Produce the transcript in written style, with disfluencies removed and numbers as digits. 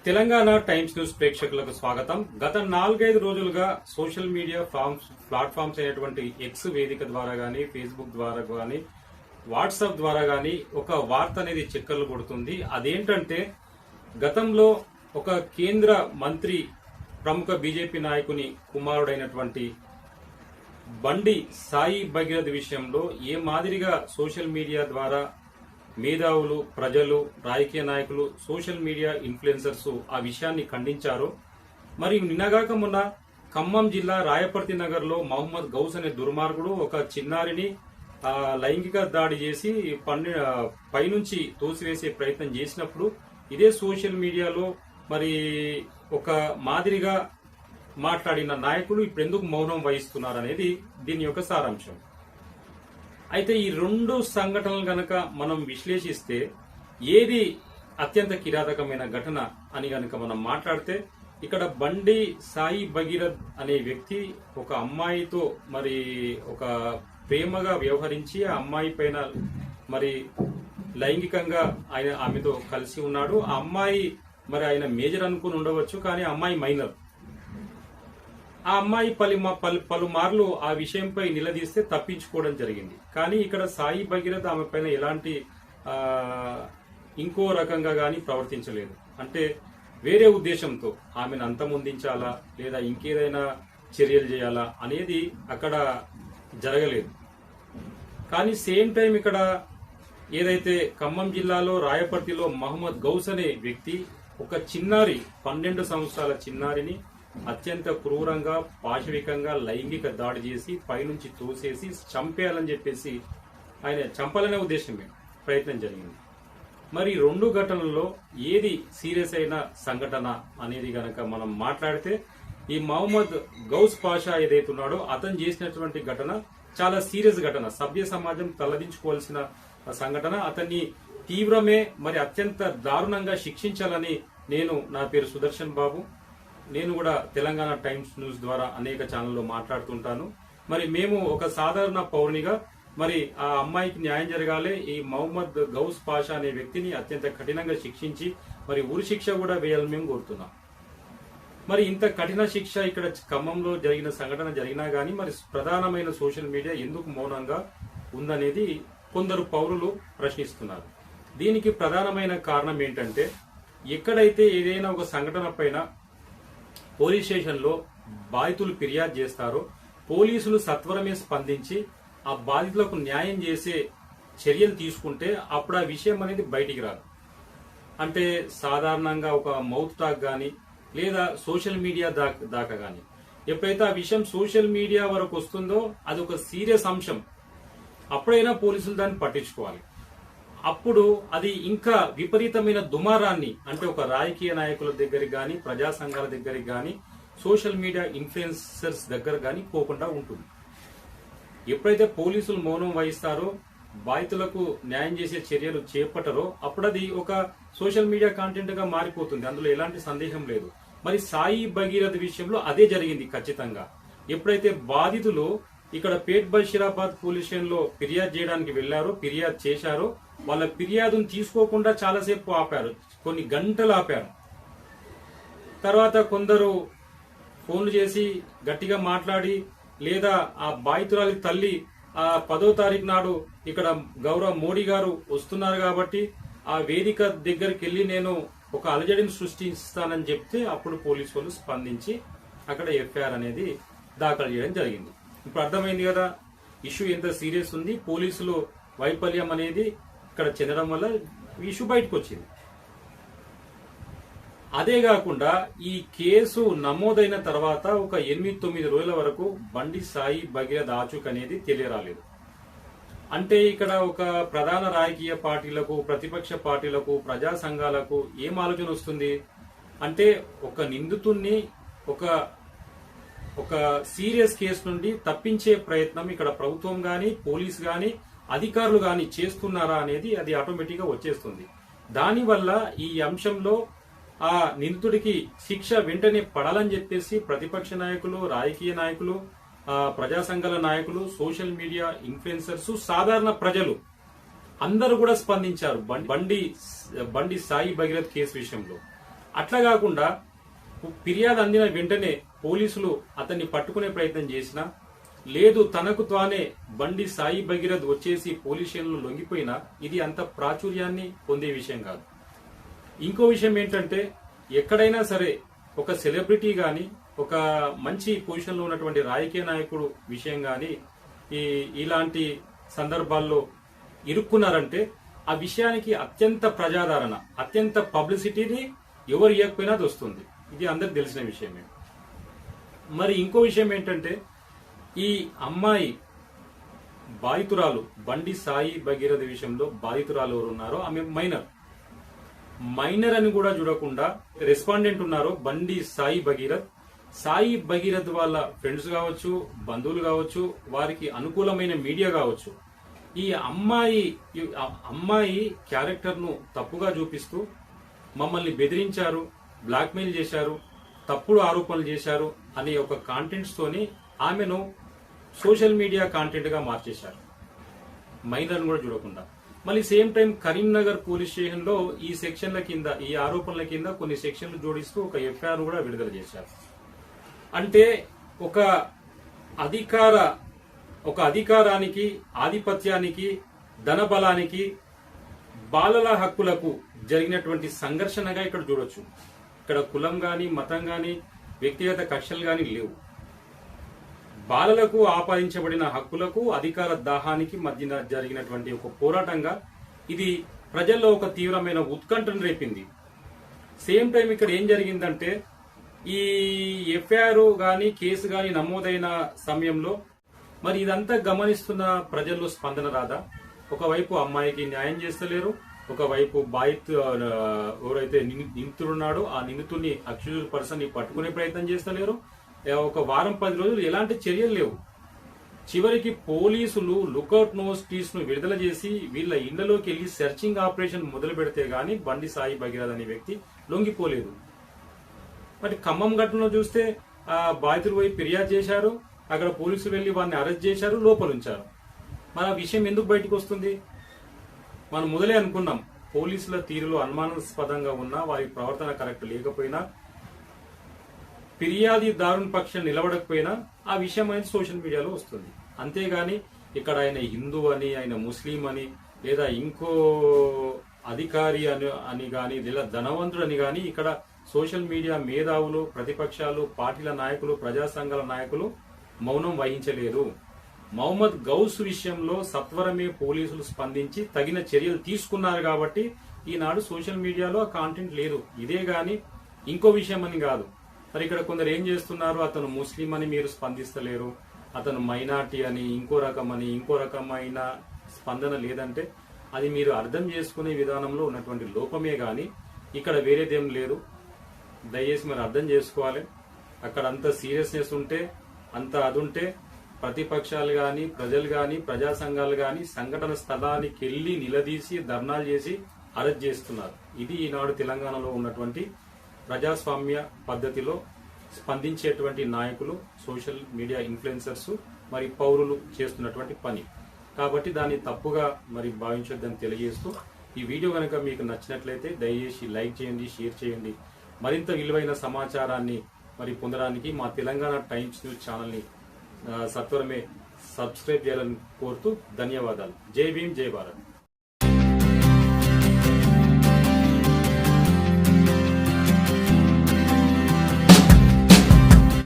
Telangana times news ప్రేక్షకులకు స్వాగతం. గత 4-5 రోజులుగా సోషల్ మీడియా ప్లాట్ఫామ్స్ అయినటువంటి ఎక్స్ వేదిక ద్వారా గానీ, ఫేస్బుక్ ద్వారా గానీ, వాట్సాప్ ద్వారా గానీ ఒక వార్త అనేది చక్కర్లు కొడుతుంది. అదేంటంటే గతంలో ఒక కేంద్ర మంత్రి, ప్రముఖ బీజేపీ నాయకుని కుమారుడైనటువంటి బండి సాయి భగీరథ్ విషయంలో ఏ మాదిరిగా సోషల్ మీడియా ద్వారా మేధావులు, ప్రజలు, రాజకీయ నాయకులు, సోషల్ మీడియా ఇన్ఫ్లుయెన్సర్స్ ఆ విషయాన్ని ఖండించారు. మరి నిన్నగాక మొన్న ఖమ్మం జిల్లా రాయపర్తి నగర్ లో మహమ్మద్ గౌస్ అనే దుర్మార్గుడు ఒక చిన్నారిని లైంగిక దాడి చేసి పైనుంచి తోసివేసే ప్రయత్నం చేసినప్పుడు ఇదే సోషల్ మీడియాలో మరి ఒక మాదిరిగా మాట్లాడిన నాయకులు ఇప్పుడు ఎందుకు మౌనం వహిస్తున్నారు అనేది దీని యొక్క సారాంశం. అయితే ఈ రెండు సంఘటనలు గనక మనం విశ్లేషిస్తే ఏది అత్యంత కిరాతకమైన ఘటన అని గనక మనం మాట్లాడితే ఇక్కడ బండి సాయి భగీరథ్ అనే వ్యక్తి ఒక అమ్మాయితో మరి ఒక ప్రేమగా వ్యవహరించి ఆ అమ్మాయి పైన మరి లైంగికంగా ఆమెతో కలిసి ఉన్నాడు. ఆ అమ్మాయి మరి ఆయన మేజర్ అనుకుని ఉండవచ్చు, కానీ ఆ అమ్మాయి మైనర్. ఆ అమ్మాయి పలుమార్లు ఆ విషయంపై నిలదీస్తే తప్పించుకోవడం జరిగింది. కానీ ఇక్కడ సాయి భగీరథ్ ఆమె పైన ఎలాంటి ఇంకో రకంగా గాని ప్రవర్తించలేదు. అంటే వేరే ఉద్దేశంతో ఆమెను అంతమొందించాలా లేదా ఇంకేదైనా చర్యలు చేయాలా అనేది అక్కడ జరగలేదు. కానీ సేమ్ టైం ఇక్కడ ఏదైతే ఖమ్మం జిల్లాలో రాయపర్తిలో మహమ్మద్ గౌస్ అనే వ్యక్తి ఒక చిన్నారి 12 సంవత్సరాల చిన్నారిని అత్యంత క్రూరంగా, పాశవికంగా లైంగిక దాడి చేసి పైనుంచి తోసేసి చంపేయాలని చెప్పేసి ఆయన చంపాలనే ఉద్దేశమే ప్రయత్నం జరిగింది. మరి రెండు ఘటనల్లో ఏది సీరియస్ అయిన సంఘటన అనేది గనక మనం మాట్లాడితే ఈ మహమ్మద్ గౌస్ పాషా ఏదైతే ఉన్నాడో అతను చేసినటువంటి ఘటన చాలా సీరియస్ ఘటన, సభ్య సమాజం తలదించుకోవాల్సిన సంఘటన. అతన్ని తీవ్రమే మరి అత్యంత దారుణంగా శిక్షించాలని నా పేరు సుదర్శన్ బాబు. నేను కూడా తెలంగాణ టైమ్స్ న్యూస్ ద్వారా అనేక ఛానల్లో మాట్లాడుతుంటాను. మరి మేము ఒక సాధారణ పౌరునిగా మరి ఆ అమ్మాయికి న్యాయం జరగాలి. ఈ మహమ్మద్ గౌస్ పాషా అనే వ్యక్తిని అత్యంత కఠినంగా శిక్షించి మరి ఉరి శిక్ష కూడా వేయాలని మేము కోరుతున్నాం. మరి ఇంత కఠిన శిక్ష ఇక్కడ ఖమ్మంలో జరిగిన సంఘటన జరిగినా గానీ మరి ప్రధానమైన సోషల్ మీడియా ఎందుకు మౌనంగా ఉందనేది కొందరు పౌరులు ప్రశ్నిస్తున్నారు. దీనికి ప్రధానమైన కారణం ఏంటంటే ఎక్కడైతే ఏదైనా ఒక సంఘటన పైన పోలీస్ స్టేషన్ లో బాధితులు ఫిర్యాదు చేస్తారో పోలీసులు సత్వరమే స్పందించి ఆ బాధితులకు న్యాయం చేసే చర్యలు తీసుకుంటే అప్పుడు ఆ విషయం అనేది బయటికి రాదు. అంటే సాధారణంగా ఒక మౌత్ టాక్ గాని లేదా సోషల్ మీడియా దాకా గాని ఎప్పుడైతే ఆ విషయం సోషల్ మీడియా వరకు వస్తుందో అది ఒక సీరియస్ అంశం, అప్పుడైనా పోలీసులు దాన్ని పట్టించుకోవాలి. అప్పుడు అది ఇంకా విపరీతమైన దుమారాన్ని, అంటే ఒక రాజకీయ నాయకుల దగ్గరికి గాని, ప్రజా సంఘాల దగ్గరికి గాని, సోషల్ మీడియా ఇన్ఫ్లుయెన్సర్స్ దగ్గర గాని పోకుండా ఉంటుంది. ఎప్పుడైతే పోలీసులు మౌనం వహిస్తారో, బాధితులకు న్యాయం చేసే చర్యలు చేపట్టరో అప్పుడు అది ఒక సోషల్ మీడియా కాంటెంట్ గా మారిపోతుంది. అందులో ఎలాంటి సందేహం లేదు. మరి సాయి భగీరథ్ విషయంలో అదే జరిగింది ఖచ్చితంగా. ఎప్పుడైతే బాధితులు ఇక్కడ పేట్ బషీరాబాద్ పోలీస్ స్టేషన్ లో ఫిర్యాదు చేయడానికి వెళ్లారో, ఫిర్యాదు చేశారో, వాళ్ళ ఫిర్యాదును తీసుకోకుండా చాలాసేపు ఆపారు, కొన్ని గంటలు ఆపారు. తర్వాత కొందరు ఫోన్లు చేసి గట్టిగా మాట్లాడి లేదా ఆ బాధితురాలి తల్లి 10వ తారీఖు నాడు ఇక్కడ గౌరవ మోడీ గారు వస్తున్నారు కాబట్టి ఆ వేదిక దగ్గరికి వెళ్లి నేను ఒక అలజడిని సృష్టిస్తానని చెప్తే అప్పుడు పోలీసు వాళ్ళు స్పందించి అక్కడ ఎఫ్ఐఆర్ అనేది దాఖలు చేయడం జరిగింది. ఇప్పుడు అర్థమైంది కదా ఇష్యూ ఎంత సీరియస్ ఉంది. పోలీసులు వైఫల్యం అనేది ఇక్కడ చెందడం వల్ల ఇష్యూ బయటకు వచ్చింది. అదే కాకుండా ఈ కేసు నమోదైన తర్వాత ఒక 8-9 రోజుల వరకు బండి సాయి భగీరథ్ ఆచూక్ అనేది తెలియరాలేదు. అంటే ఇక్కడ ఒక ప్రధాన రాజకీయ పార్టీలకు, ప్రతిపక్ష పార్టీలకు, ప్రజా సంఘాలకు ఏం ఆలోచన వస్తుంది అంటే ఒక నిందితుడిని ఒక సీరియస్ కేసు నుండి తప్పించే ప్రయత్నం ఇక్కడ ప్రభుత్వం గాని, పోలీస్ గాని, అధికారులు గాని చేస్తున్నారా అనేది అది ఆటోమేటిక్ గా వచ్చేస్తుంది. దానివల్ల ఈ అంశంలో ఆ నిందితుడికి శిక్ష వెంటనే పడాలని చెప్పేసి ప్రతిపక్ష నాయకులు, రాజకీయ నాయకులు, ప్రజా సంఘాల నాయకులు, సోషల్ మీడియా ఇన్ఫ్లుయెన్సర్స్, సాధారణ ప్రజలు అందరూ కూడా స్పందించారు బండి సాయి భగీరథ్ కేసు విషయంలో. అట్లా కాకుండా ఫిర్యాదు అందిన వెంటనే పోలీసులు అతన్ని పట్టుకునే ప్రయత్నం చేసినా, లేదు తనకు తానే బండి సాయి భగీరథ్ వచ్చేసి పోలీస్ స్టేషన్లో లొంగిపోయినా ఇది అంత ప్రాచుర్యాన్ని పొందే విషయం కాదు. ఇంకో విషయం ఏంటంటే, ఎక్కడైనా సరే ఒక సెలబ్రిటీ గాని, ఒక మంచి పొజిషన్లో ఉన్నటువంటి రాజకీయ నాయకుడు విషయం గాని ఇలాంటి సందర్భాల్లో ఇరుక్కున్నారంటే ఆ విషయానికి అత్యంత ప్రజాదరణ, అత్యంత పబ్లిసిటీని ఎవరు ఇవ్వకపోయినా అది వస్తుంది. ఇది అందరికి తెలిసిన విషయమే. మరి ఇంకో విషయం ఏంటంటే, ఈ అమ్మాయి బాధితురాలు బండి సాయి భగీరథ విషయంలో బాధితురాలు ఎవరు ఉన్నారో ఆమె మైనర్ అని కూడా చూడకుండా రెస్పాండెంట్ ఉన్నారో బండి సాయి భగీరథ్ వాళ్ళ ఫ్రెండ్స్ కావచ్చు, బంధువులు కావచ్చు, వారికి అనుకూలమైన మీడియా కావచ్చు, ఈ అమ్మాయి క్యారెక్టర్ ను తప్పుగా చూపిస్తూ మమ్మల్ని బెదిరించారు, బ్లాక్మెయిల్ చేశారు, తప్పుడు ఆరోపణలు చేశారు అనే ఒక కాంటెంట్స్ తోని ఆమెను సోషల్ మీడియా కాంటెంట్ గా మార్చేశారు, మైనర్ కూడా చూడకుండా. మళ్ళీ same time Karimnagar police station లో ఈ సెక్షన్ల కింద, ఈ ఆరోపణల కింద కొన్ని సెక్షన్లు జోడిస్తూ ఒక ఎఫ్ఐఆర్ కూడా విడుదల చేశారు. అంటే ఒక అధికారానికి, ఆధిపత్యానికి, ధనబలానికి, బాలల హక్కులకు జరిగినటువంటి సంఘర్షణగా ఇక్కడ చూడొచ్చు. ఇక్కడ కులం గాని, మతం గాని, వ్యక్తిగత కక్షలు గాని లేవు. బాలలకు ఆపాదించబడిన హక్కులకు, అధికార దాహానికి మధ్య జరిగినటువంటి ఒక పోరాటంగా ఇది ప్రజల్లో ఒక తీవ్రమైన ఉత్కంఠను రేపింది. సేమ్ టైం ఇక్కడ ఏం జరిగిందంటే, ఈ ఎఫ్ఐఆర్ గాని, కేసు గాని నమోదైన సమయంలో మరి ఇదంతా గమనిస్తున్న ప్రజల్లో స్పందన రాదా? ఒకవైపు అమ్మాయికి న్యాయం చేస్తలేరు, ఒకవైపు ఎవరైతే నిందితుడున్నాడో ఆ నిందితుడిని అక్యూజ్డ్ పర్సన్ ని పట్టుకునే ప్రయత్నం చేస్తలేరు. ఒక వారం 10 రోజులు ఎలాంటి చర్యలు లేవు. చివరికి పోలీసులు లుకౌట్ నోటీస్ ను విడుదల చేసి వీళ్ళ ఇళ్లలోకి వెళ్లి సెర్చింగ్ ఆపరేషన్ మొదలు పెడితే గాని బండి సాయి భగీరథ్ అనే వ్యక్తి లొంగిపోలేదు. మరి ఖమ్మం ఘటనలో చూస్తే ఆ బాధితులు పోయి ఫిర్యాదు చేశారు, అక్కడ పోలీసులు వెళ్లి వారిని అరెస్ట్ చేశారు, లోపలుంచారు. మరి ఆ విషయం ఎందుకు బయటకు వస్తుంది? మనం మొదలే అనుకున్నాం, పోలీసుల తీరులో అనుమానాస్పదంగా ఉన్నా, వారి ప్రవర్తన కరెక్ట్ లేకపోయినా, ఫిర్యాదుదారుని పక్షం నిలబడకపోయినా ఆ విషయం అనేది సోషల్ మీడియాలో వస్తుంది. అంతేగాని ఇక్కడ ఆయన హిందూ అని, ఆయన ముస్లిం అని, లేదా ఇంకో అధికారి అని గాని, లేదా ధనవంతుడు అని గాని ఇక్కడ సోషల్ మీడియా మేధావులు, ప్రతిపక్షాలు, పార్టీల నాయకులు, ప్రజా సంఘాల నాయకులు మౌనం వహించలేరు. మహమ్మద్ గౌస్ విషయంలో సత్వరమే పోలీసులు స్పందించి తగిన చర్యలు తీసుకున్నారు కాబట్టి ఈనాడు సోషల్ మీడియాలో ఆ కాంటెంట్ లేదు. ఇదే గాని ఇంకో విషయం అని కాదు. మరి ఇక్కడ కొందరు ఏం చేస్తున్నారు, అతను ముస్లిం అని మీరు స్పందిస్తలేరు, అతను మైనార్టీ అని, ఇంకో రకమైన స్పందన లేదంటే అది మీరు అర్థం చేసుకునే విధానంలో ఉన్నటువంటి లోపమే గాని ఇక్కడ వేరేదేం లేదు. దయచేసి మీరు అర్థం చేసుకోవాలి. అక్కడ అంత సీరియస్నెస్ ఉంటే, అంత అదుంటే ప్రతిపక్షాలు గాని, ప్రజలు గాని, ప్రజా సంఘాలు గాని సంఘటన స్థలానికి వెళ్లి నిలదీసి ధర్నాలు చేసి అరెస్ట్ చేస్తున్నారు. ఇది ఈనాడు తెలంగాణలో ఉన్నటువంటి ప్రజాస్వామ్య పద్ధతిలో స్పందించేటువంటి నాయకులు, సోషల్ మీడియా ఇన్ఫ్లుయెన్సర్స్, మరి పౌరులు చేస్తున్నటువంటి పని. కాబట్టి దాన్ని తప్పుగా మరి భావించొద్దని తెలియజేస్తూ, ఈ వీడియో కనుక మీకు నచ్చినట్లయితే దయచేసి లైక్ చేయండి, షేర్ చేయండి. మరింత విలువైన సమాచారాన్ని మరి పొందడానికి మా తెలంగాణ టైమ్స్ న్యూస్ ఛానల్ ని సత్వరమే సబ్స్క్రైబ్ చేయాలని కోరుతూ ధన్యవాదాలు. జై భీమ్, జై భారత్.